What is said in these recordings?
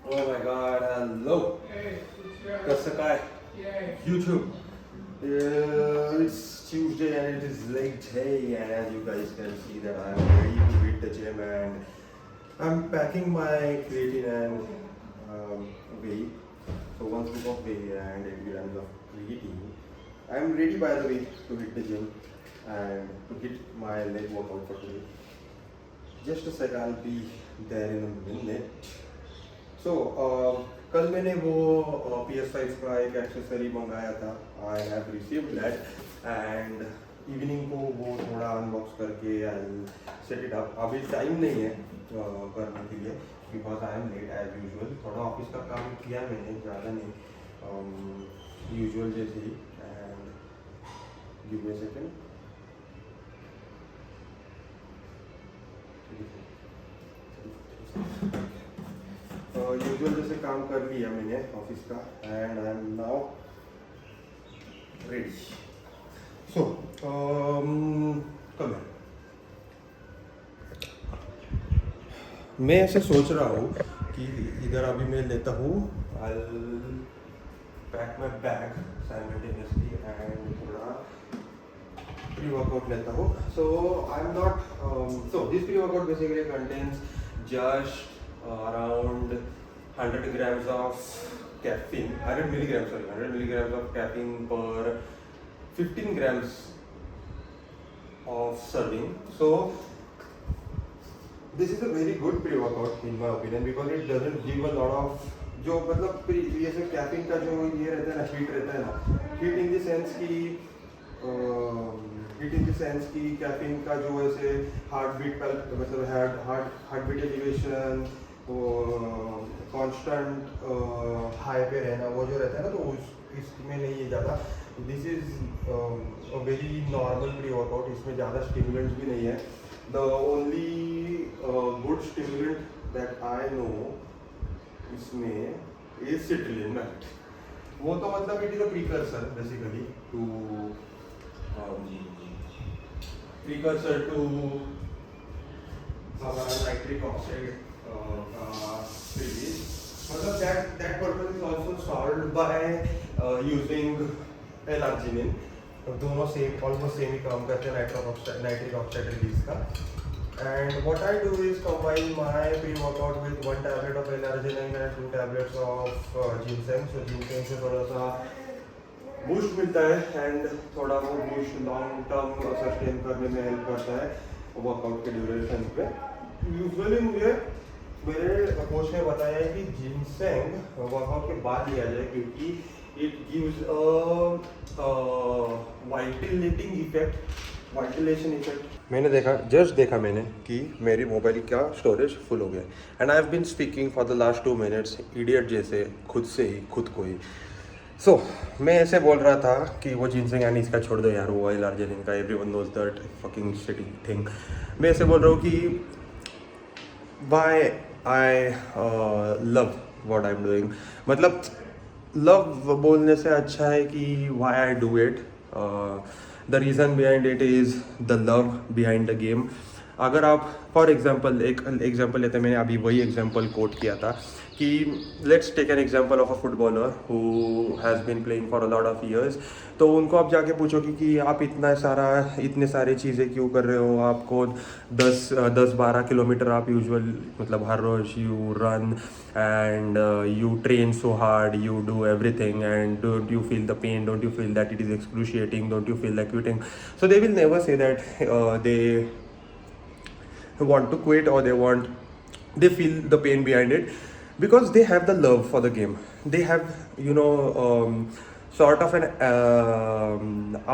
Oh my god, hello. कसं काय? YouTube. It's Tuesday and it is late day, and as you guys can see that I am ready to hit the gym and I'm packing my creatine and whey. So 1 scoop of whey and 8 grams of creatine. I'm ready by the way to hit the gym and to hit my leg workout for today. Just a sec, I'll be there in a minute. So, कल मैंने वो PS5 का एक accessory मंगाया था. I have received that and evening को वो थोड़ा अनबॉक्स करके आई सेट इट अप. अभी टाइम नहीं है करने के लिए because I am late as usual. थोड़ा ऑफिस का काम किया मैंने, ज़्यादा नहीं, यूजुअल जैसे ही. And give me a second. Usual जैसे काम कर लिया मैंने ऑफिस का and I am now ready. So come मैं ऐसे सोच रहा हूँ कि इधर अभी मैं लेता हूँ. I pack my bag simultaneously and थोड़ा प्री वर्कआउट लेता हूँ. So I am not so this pre workout basically contains just around 100 grams of caffeine, 100 milligrams, sorry, 100 milligrams of caffeine per 15 grams of serving. So this is a very good pre-workout in my opinion because it doesn't give a lot of जो मतलब ये सब caffeine का जो ये रहता है ना, हीट रहता है ना, हीट इन द सेंस की हीट इन द सेंस की कैफीन का जो ऐसे हार्ट बीट का मतलब heart beat elevation, constant high पे रहना, वो जो रहता है ना, तो इसमें नहीं है ज़्यादा. This is a very normal pre workout. इसमें ज़्यादा स्टिमुलेंट्स भी नहीं है. The only good stimulant that I know इसमें इज सिट्रिलिन. वो तो मतलब it is a precursor basically to precursor to nitric oxide release. मतलब that purpose is also solved by using L-arginine. दोनों सेम ऑलमोस्ट सेम ही काम करते हैं nitric oxide release का. And what I do is combine my pre-workout with 1 tablet of L-arginine and 2 tablets of ginseng. So ginseng से थोड़ा सा boost मिलता है एंड थोड़ा वो बूस्ट लॉन्ग टर्म सस्टेन करने में हेल्प करता है वर्कआउट के ड्यूरेशन पे. यूजुअली मुझे मेरे कोच ने बताया है कि जिनसेंग वर्कआउट के बाद लिया जाए क्योंकि इट गिव्स अ वाइटिलेटिंग इफेक्ट, वाइटिलेशन इफेक्ट. मैंने देखा मैंने कि मेरी मोबाइल का स्टोरेज फुल हो गया and I have been speaking for the last 2 minutes idiot जैसे खुद से ही खुद को ही. सो मैं ऐसे बोल रहा था कि वो जिनसेंग यानी इसका छोड़ दो यार, वो L-arginine का everyone knows that fucking shitty thing. मैं ऐसे बोल रहा हूँ कि why I love what I am doing. मतलब लव बोलने से अच्छा है कि why I do it. The reason behind it is the love behind the game. अगर आप फॉर एग्जांपल एक एग्जांपल लेते हैं, मैंने अभी वही एग्जांपल कोट किया था कि let's take an example of a footballer who has been playing for a lot of years. तो उनको आप जाके पूछोगे कि आप इतने सारे चीज़ें क्यों कर रहे हो. आपको 10-12 किलोमीटर आप यूजुअल मतलब हर रोज़ you run and you train so hard, you do everything and don't you feel the pain, don't you feel that it is excruciating, don't you feel that quitting. So they will never say that they want to quit or they feel the pain behind it because they have the love for the game. They have sort of an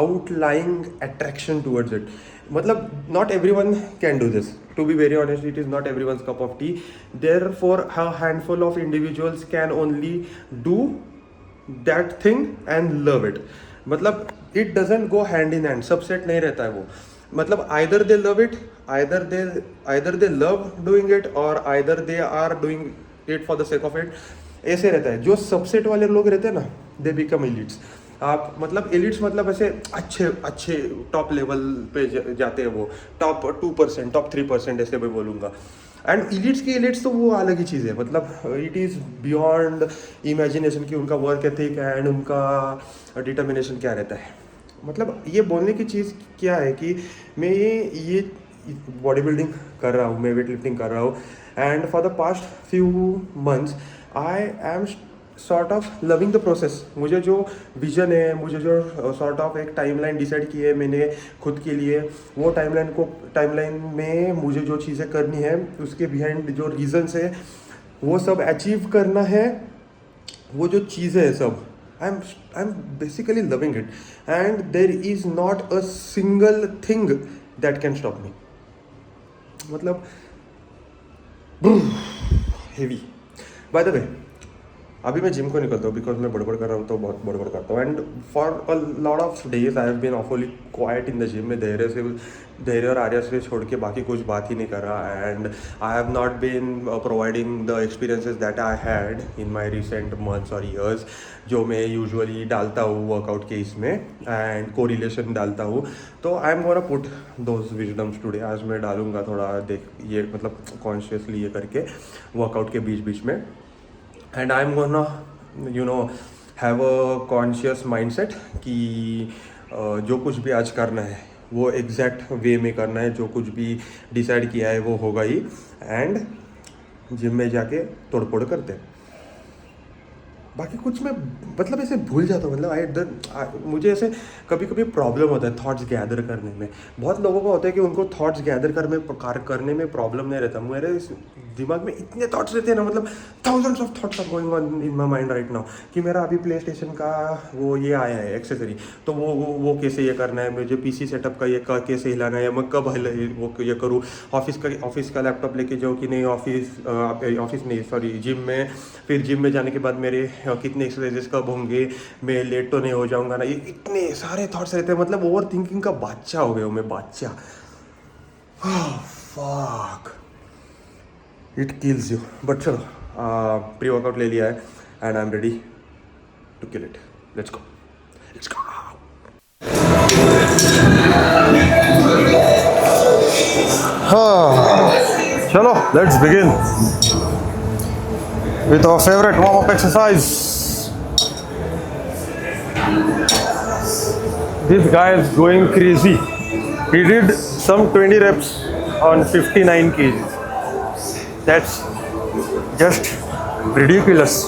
outlying attraction towards it. मतलब not everyone can do this. To be very honest, it is not everyone's cup of tea. Therefore, a handful of individuals can only do that thing and love it. मतलब it doesn't go hand in hand. Subset नहीं रहता है वो. मतलब either they love it, either they love doing it, or either they are doing it for the sake of it. ऐसे रहता है. जो सबसेट वाले लोग रहते हैं ना, they become elites. आप मतलब एलिट्स मतलब ऐसे अच्छे टॉप लेवल पे जाते हैं वो, टॉप 2%, टॉप 3% ऐसे मैं बोलूँगा. एंड इलिट्स की इलिट्स तो वो अलग ही चीज़ है, मतलब इट इज़ बियॉन्ड इमेजिनेशन कि उनका वर्क एथिक एंड उनका डिटर्मिनेशन क्या रहता है। मतलब ये बोलने की चीज़ क्या है कि मैं ये बॉडी बिल्डिंग कर रहा हूँ, मैं वेट लिफ्टिंग कर रहा हूँ, and for the past few months I am sort of loving the process. मुझे जो विजन है, मुझे जो सॉर्ट ऑफ एक टाइमलाइन डिसाइड की है मैंने खुद के लिए, वो टाइमलाइन में मुझे जो चीज़ें करनी है उसके बिहाइंड जो रीजंस है वो सब अचीव करना है। वो जो चीज़ें है सब I am basically loving it, and there is not a single thing that can stop me. मतलब हेवी। बाय द वे अभी मैं जिम को निकलता हूँ बिकॉज मैं बड़बड़ कर रहा हूँ तो बहुत बड़बड़ करता हूँ, and for a lot of days I have been awfully quiet in the gym. में धैर्य और आर्या से छोड़ के बाकी कुछ बात ही नहीं कर रहा, and I have not been providing the experiences that I had in my recent months और ईयर्स, जो मैं यूजुअली डालता हूँ वर्कआउट के इसमें एंड कोरिलेशन डालता हूँ। तो I am gonna put those wisdom's today. आज मैं डालूंगा थोड़ा ये मतलब कॉन्शियसली ये करके वर्कआउट के बीच बीच में, and I am gonna have a conscious mindset कि जो कुछ भी आज करना है वो एग्जैक्ट वे में करना है, जो कुछ भी डिसाइड किया है वो होगा ही, एंड जिम में जाके तोड़फोड़ करते हैं। बाकी कुछ मैं मतलब ऐसे भूल जाता हूँ। मतलब मुझे ऐसे कभी कभी प्रॉब्लम होता है थॉट्स गैदर करने में। बहुत लोगों को होता है कि उनको थॉट्स गैदर करने में प्रॉब्लम नहीं रहता। मेरे दिमाग में इतने थॉट्स रहते हैं ना, मतलब thousands of thoughts are going on in my mind right now कि मेरा अभी प्ले स्टेशन का वो ये आया है एक्सेसरी, तो वो कैसे ये करना है, मुझे पीसी सेटअप का ये कैसे हिलाना है, मैं कब वो ये करूँ, ऑफिस का लैपटॉप लेके जाऊँ कि नहीं, ऑफिस नहीं सॉरी जिम में, फिर जिम में जाने के बाद मेरे कितने एक्सरसाइजेस कब होंगे, मैं लेट तो नहीं हो जाऊंगा ना। ये इतने सारे थॉट्स रहते हैं, मतलब ओवर थिंकिंग का बादशाह हो गया हूँ मैं, Badshah. Fuck it kills you. But चलो प्री वर्कआउट ले लिया है and I am ready to kill it. Let's go. चलो let's begin with our favorite warm-up exercise. This guy is going crazy. He did some 20 reps on 59 kgs. That's just ridiculous.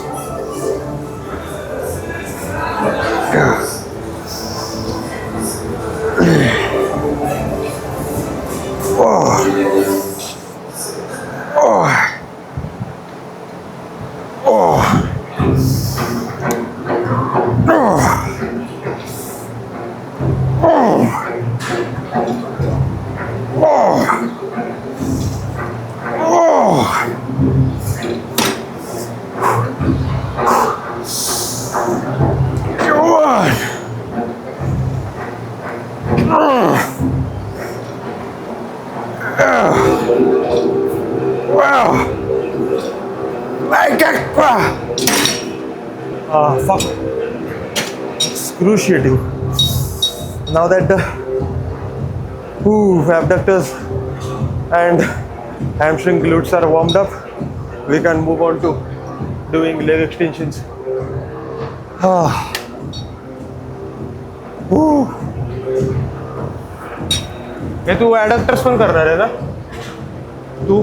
Fuck. Excruciating. Now that the abductors and hamstring glutes are warmed up, we can move on to doing leg extensions. ये तू एडक्टर्स पण करणार आहे ना? तू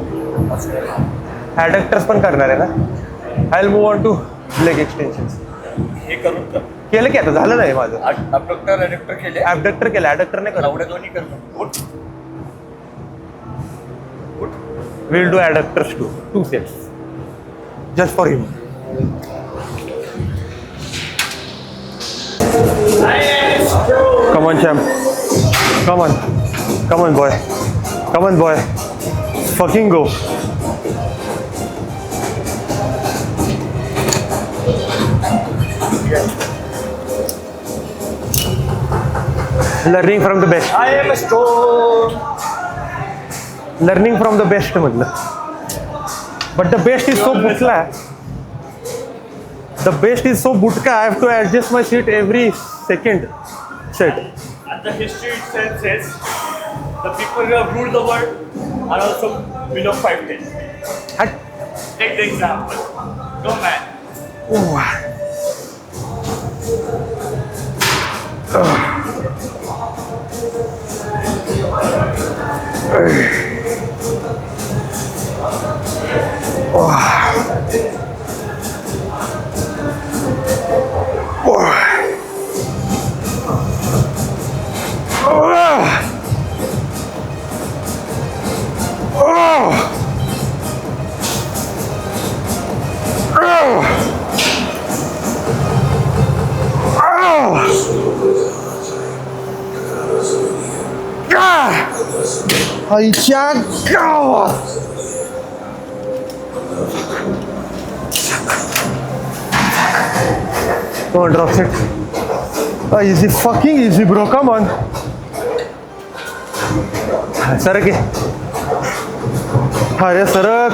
एडक्टर्स पण करणार आहे ना? I'll move on to leg extensions. हे करून कर. केलं की आता झालं नाही माझं. अबडक्टर ॲडक्टर केले. ॲबडक्टर केलं, ॲडक्टर नाही करत. एवढे दोन्ही कर. उठ. We'll do adductors too. 2 sets. Just for him. Come on, champ. Come on. Come on, boy. Come on, boy. Fucking go. Learning from the best. I am a stone. Learning from the best मतलब. But the best is so butla. The best is so butka. I have to adjust my seat every second set. And the history itself says the people who have ruled the world are also below 5'10". हट. Take the example. Go man. आईच्या गावात. Come on, drop it. Easy, fucking easy, bro. Come on. सरक ये. अरे सरक.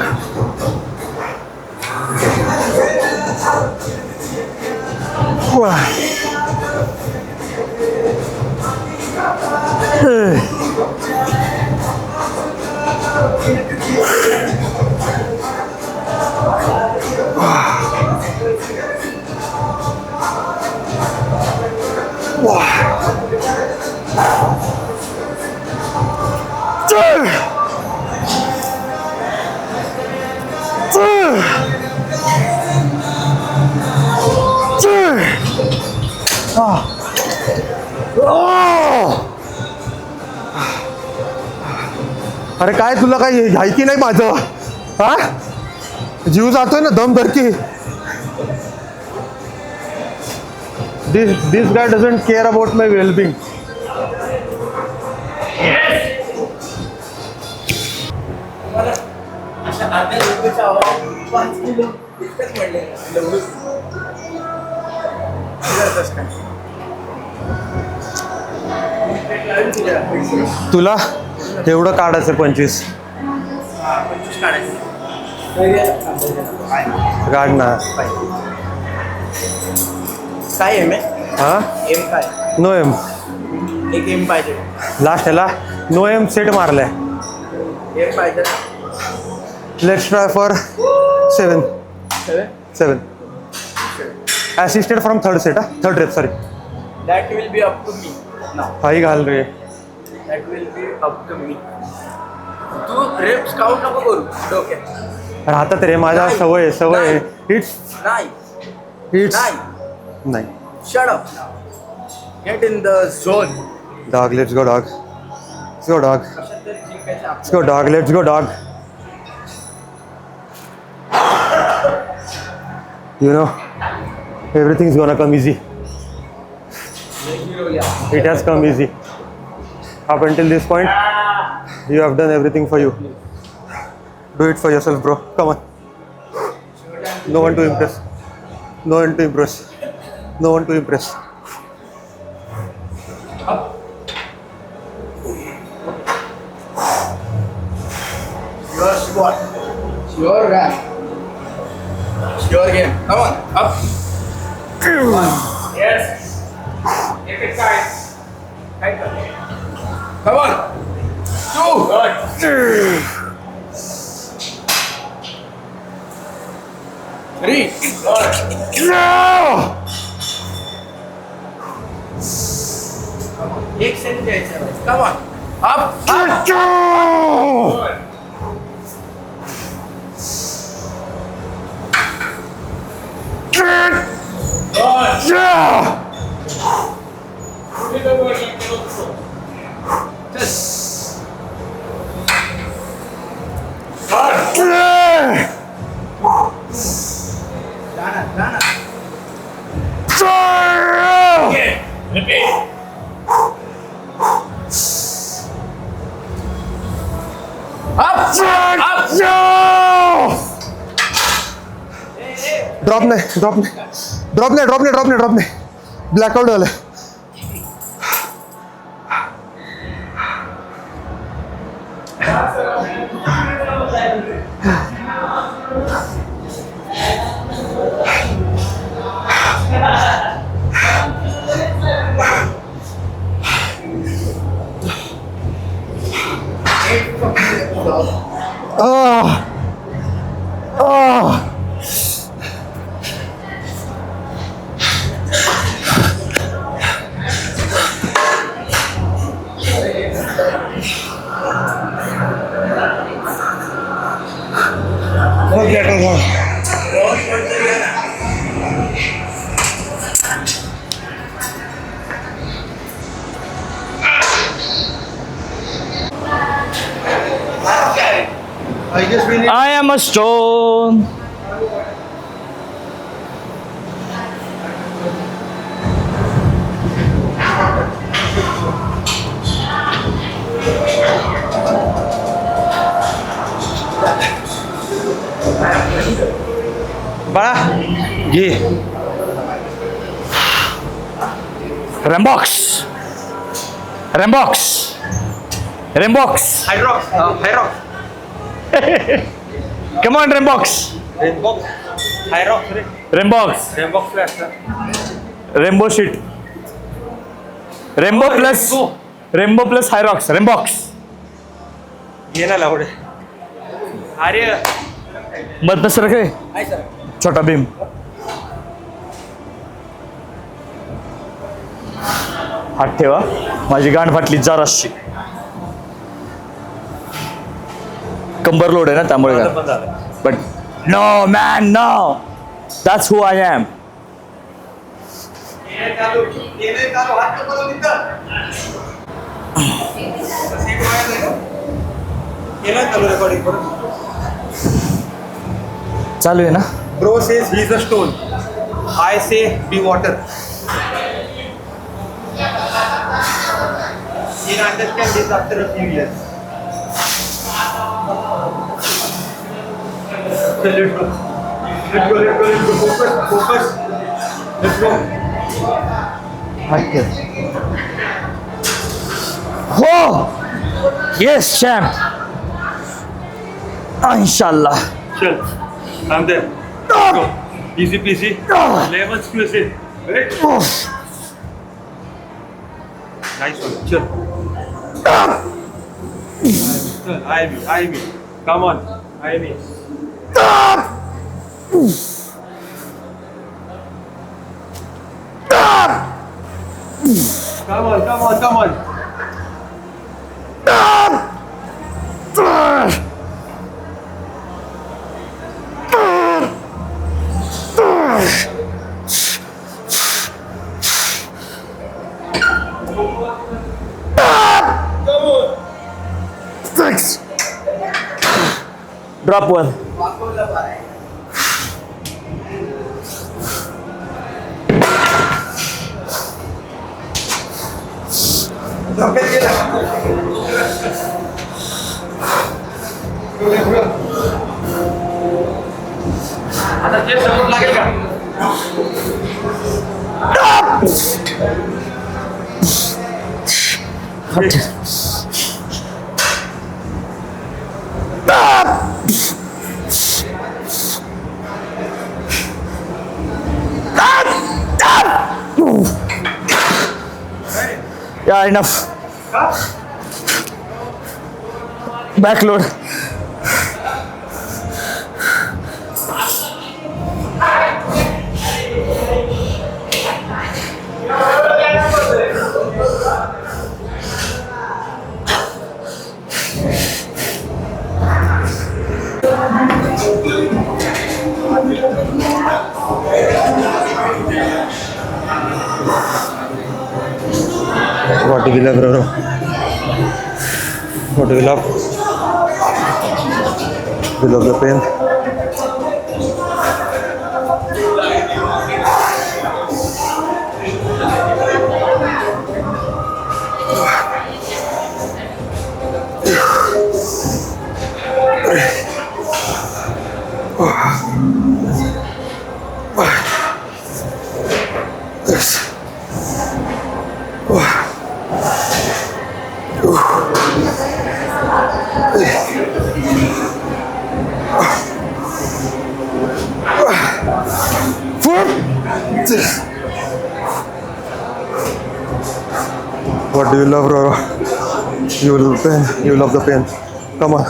अरे काय तुला काही घ्यायची नाही माझं. हा जीव जातोय ना दम धरकी. This guy doesn't care about my well-being. तुला एवढं काढायचं 25 काढ ना. काय एम आहे? हा एम काय? नो एम. एक एम पाहिजे. लास्ट ह्याला नो एम सेट मारलाय. एम पाहिजे. Let's try for 7. 7 assisted from third set. Third rep sorry. That will be up to me now. High घाल रे. That will be up to me. तू रेप्स काउंट नको करू डोक्यात. राहतात रे माझ्या. सवय सवय. इट्स नाही इट्स नाही. नाही. Shut up. Get in the zone. Dog, let's go, dog. Let's go, dog. Let's go, dog. Let's go, dog. You know, everything's gonna come easy. It has come easy. Up until this point, you have done everything for you. Do it for yourself, bro. Come on. No one to impress. No one to impress. No one to impress. Your squat. Your rap. Your game. Come on. Up. Yes. Exercise. Come on. 2. Good. 3. Good. एक set द्यायचं. Come on. Up. Good. जाना. Okay. Repeat. Up. Drop नाही. Blackout झालं. Forget about. I guess we need. I am a stone. बाळा घे. Rembox. Rembox. Rembox. हायरॉक्स Come on, Rembox. रेनबॉक्स हायरॉक्स रे. Rembox. रेनबॉक्स काय असतं? Rainbow sheet. Rainbow plus. Rainbow plus Hyrox. Rembox. घे ना लावडे. अरे मत सर काय छोटा भीम. हात ठेवा. माझी गांड फाटली जराशी. कंबर लोड आहे ना त्यामुळे पण झालं. But no man no that's who I am. चालू आहे ना. Bro says he's a stone. I say be water. He'll understand this after a few years. Okay, let's go. Let's go, let's go, let's go. Focus, focus. Let's go. हो yes champ. इंशाल्लाह. चल I'm there. Let's go. Easy peasy. Lemon squeezy. Right? Nice one. Chill. I me. Come on. I me. Come on, come on, come on. Six. Drop one. आता जे समोर लागेल का? Yeah, enough. Backload. What do we love, bro? What do we love? We love the pain. What do you love, bro? You love the pain. You love the pain. Come on.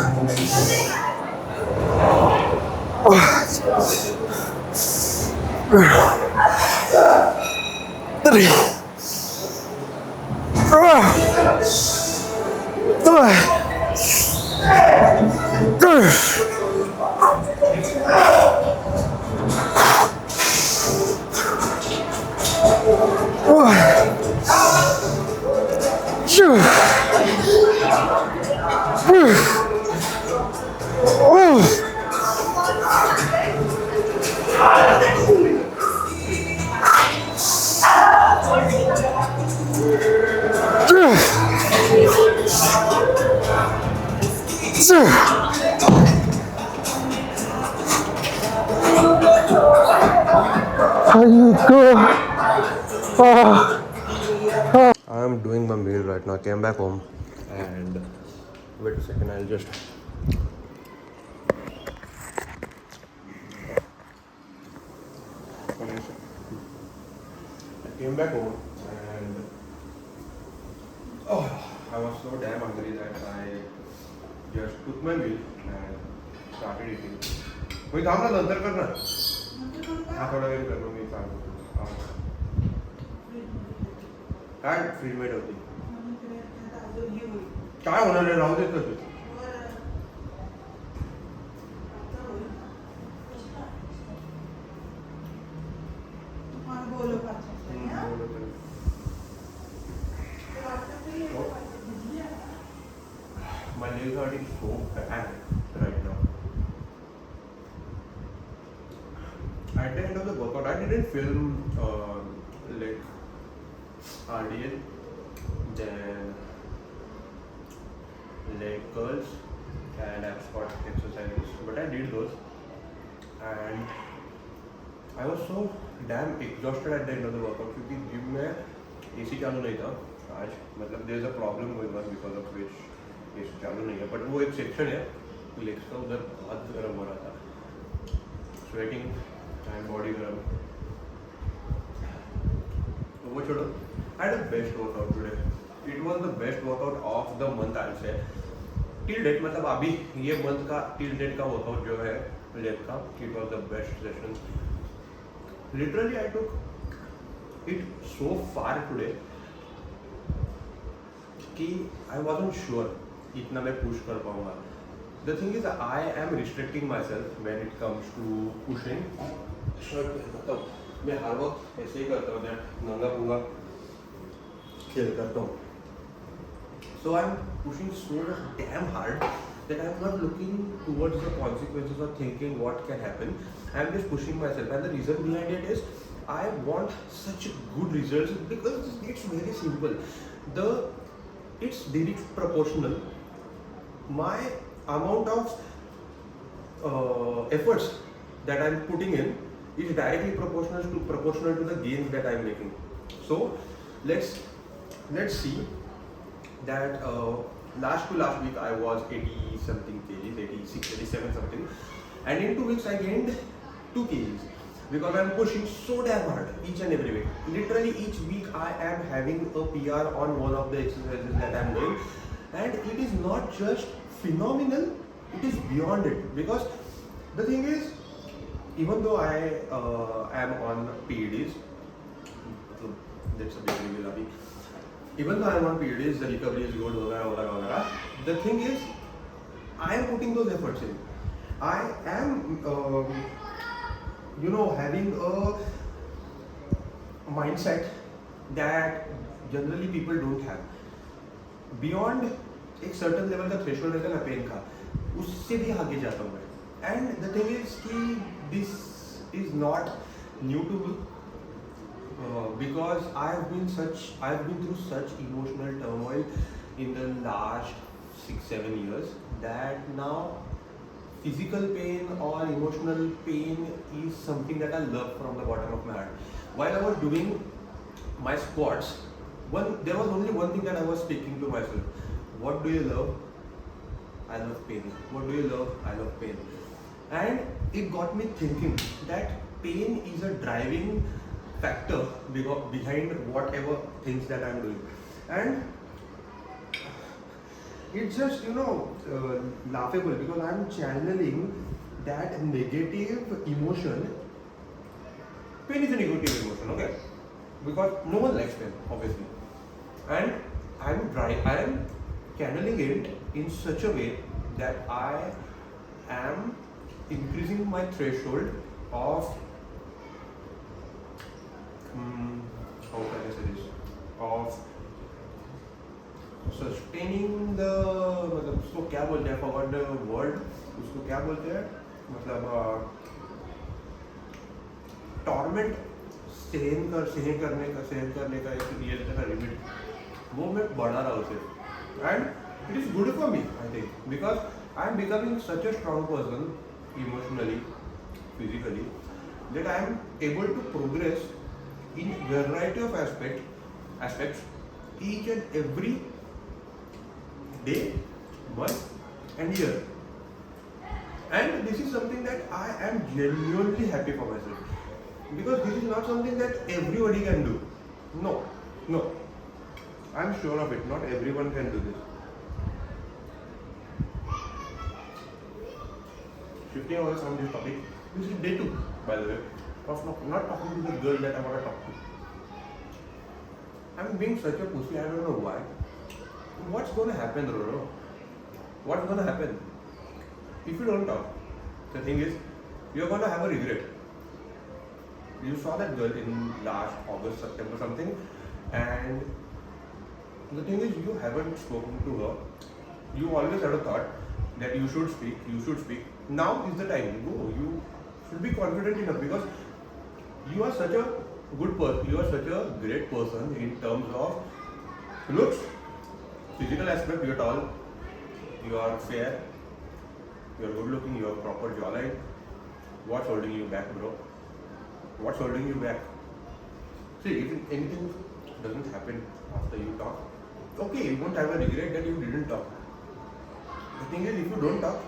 Three. I am doing my meal right now. I came back home and wait a second, I'll just I came back home and I was so damn hungry that I just took my meal and started eating. कोई काम ना अंदर करना हाँ थोड़ा wait कर लो मैं सांगतो काय फ्री मेड होती काय होणार आहे राहू देत तसं My nails are getting so bad right now. At the end of the workout, I didn't film like RDL, then leg curls and ab squat exercises, but I did those, and I was so damn exhausted at the end of the workout क्योंकि gym में AC चालू नहीं था आज, मतलब there is a problem going on because of which AC चालू नहीं है, but वो एक सेक्शन है लेग्स का, उधर बहुत गर्म हो रहा था, स्वेटिंग एंड बॉडी गर्म, तो वो छोड़ो. I had a best workout today. It was the best workout of the month, I'll say. Till date, मतलब अभी ये month का till date का workout जो है लेग का, it was the best session. Literally, I took it so far today कि I wasn't sure इतना मैं push कर पाऊँगा. The thing is, I am restricting myself when it comes to pushing. Shirt पहनता हूँ, मैं हर वक्त ऐसे ही करता हूँ, that नंगा पुंगा खेल करता हूँ. So I'm pushing so damn hard that I'm not looking towards the consequences or thinking what can happen. I'm just pushing myself, and the reason behind it is I want such good results because it's very simple. It's direct proportional. My amount of efforts that I'm putting in is directly proportional to the gains that I'm making. So let's see that last week I was 80 something kgs, 86, 87 something, and in 2 weeks I gained 2 kgs because I'm pushing so damn hard each and every week. Literally each week I am having a PR on one of the exercises that I'm doing, and it is not just phenomenal, it is beyond it. Because the thing is, even though I am on PEDs, that's a big reveal abhi. Even though I am on PEDs, the recovery is good, वगैरह. The thing is, I am putting those efforts in. I am, having a mindset that generally people don't have. Beyond एक certain level का threshold रहता है ना pen का, उससे भी आगे जाता हूँ मैं. And the thing is कि this is not new to me. Because I've been through such emotional turmoil in the last 6-7 years that now physical pain or emotional pain is something that I love from the bottom of my heart. While I was doing my squats, there was only one thing that I was speaking to myself. What do you love? I love pain. What do you love? I love pain. And it got me thinking that pain is a driving factor behind whatever things that I'm doing, and it's just laughable because I'm channeling that negative emotion. Pain is a negative emotion, okay? Because no one likes pain, obviously, and I am channeling it in such a way that I am increasing my threshold of how can I say this? Of sustaining the, मतलब उसको क्या बोलते हैं? Forgot the word. उसको क्या बोलते हैं? मतलब torment सहन करने का एक रियल का लिमिट वो मैं बढ़ा रहा हूँ उसे, and it is good for me, I think, because I am becoming such a strong person emotionally, physically, that I am able to progress in variety of aspects each and every day, month, and year. And this is something that I am genuinely happy for myself, because this is not something that everybody can do. No, I'm sure of it. Not everyone can do this. Shifting away from this topic, this is day 2, by the way, of not talking to the girl that I want to talk to. I'm being such a pussy, I don't know why. What's going to happen, Roro? What's going to happen? If you don't talk, the thing is, you're going to have a regret. You saw that girl in last August, September something, and the thing is, you haven't spoken to her. You always had a thought that you should speak. Now is the time. Go. You should be confident enough, because you are such a good person. You are such a great person in terms of looks, physical aspect. You are tall. You are fair. You are good looking. You have proper jawline. What's holding you back, bro? What's holding you back? See, if anything doesn't happen after you talk, okay, you won't have a regret that you didn't talk. The thing is, if you don't talk,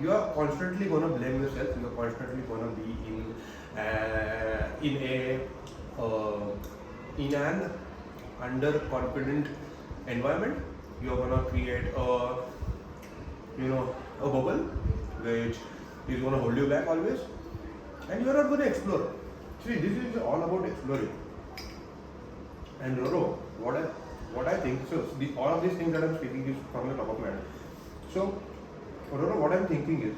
you are constantly gonna blame yourself. You are constantly gonna be in an underconfident environment. You are gonna create a bubble which is gonna hold you back always, and you are not gonna explore. See, this is all about exploring. And Roro, what I think, so all of these things that I'm speaking is from the top of my head. So, Roro, what I'm thinking is,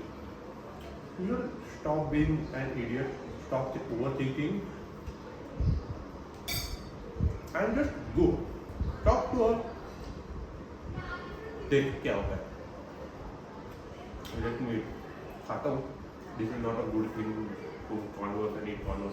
you should stop being an idiot, stop overthinking, and just go. Talk to her. देख क्या होता है. Let me खाता हूँ. This is not a good thing to converse and eat converse.